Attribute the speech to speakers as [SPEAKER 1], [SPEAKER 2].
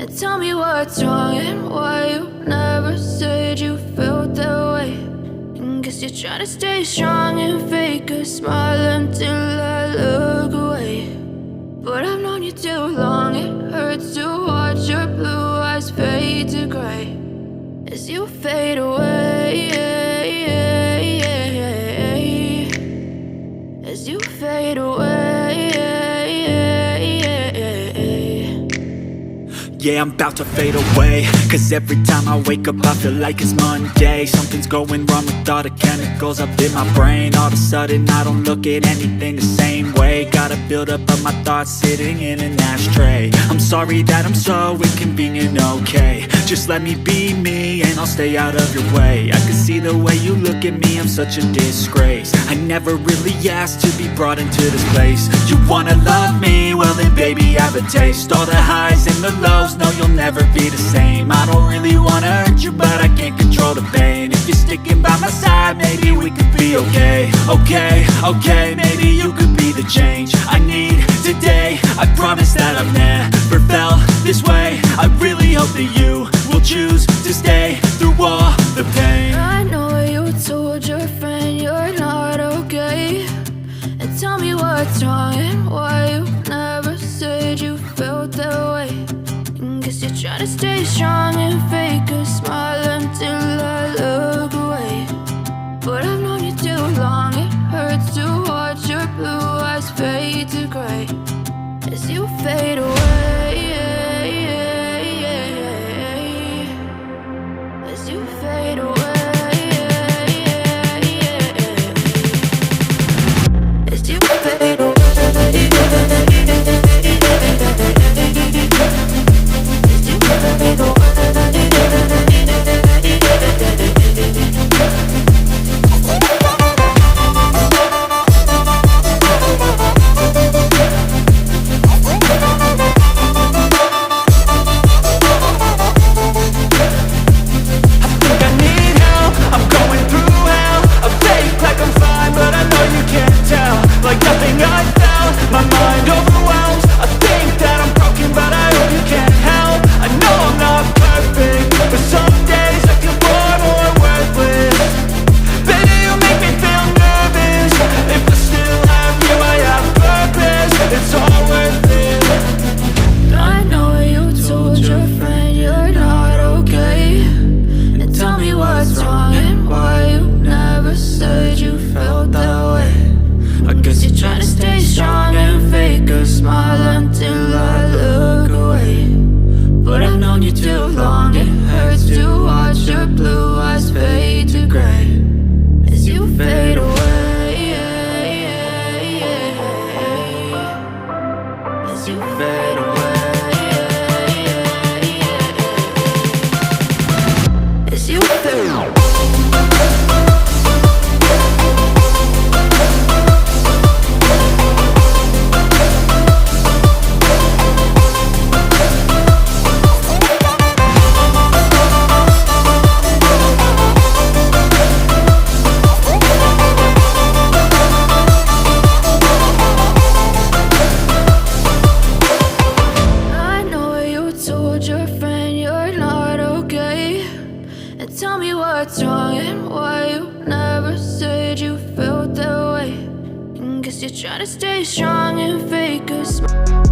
[SPEAKER 1] And tell me what's wrong and why you never said you felt that way. And guess you're trying to stay strong and fake a smile until I look away. But I've known you too long, it hurts to watch your blue eyes fade to gray as you fade away, as you fade away.
[SPEAKER 2] Yeah, I'm about to fade away, cause every time I wake up I feel like it's Monday. Something's going wrong with all the chemicals up in my brain. All of a sudden I don't look at anything the same way. Got a buildup of my thoughts sitting in an ashtray. I'm sorry that I'm so inconvenient, okay. Just let me be me and I'll stay out of your way. I can see the way you look at me, I'm such a disgrace. I never really asked to be brought into this place. You wanna love me? Well then baby have a taste. All the highs and the lows, no, you'll never be the same. I don't really wanna hurt you, but I can't control the pain. If you're sticking by my side, maybe we could be okay. Okay, maybe you could be the change I need today. I promise that I've never felt this way. I really hope that you will choose to stay through all the pain.
[SPEAKER 1] I know you told your friend you're not okay. And tell me what's wrong and why you never said you felt that way. Guess you're trying to stay strong and fake a smile until I look away. But I've known you too long, it hurts to watch your blue eyes fade to gray as you fade away, as you fade away, as you fade away. Tell me what's wrong and why you never said you felt that way. And guess you're trying to stay strong and fake a smile.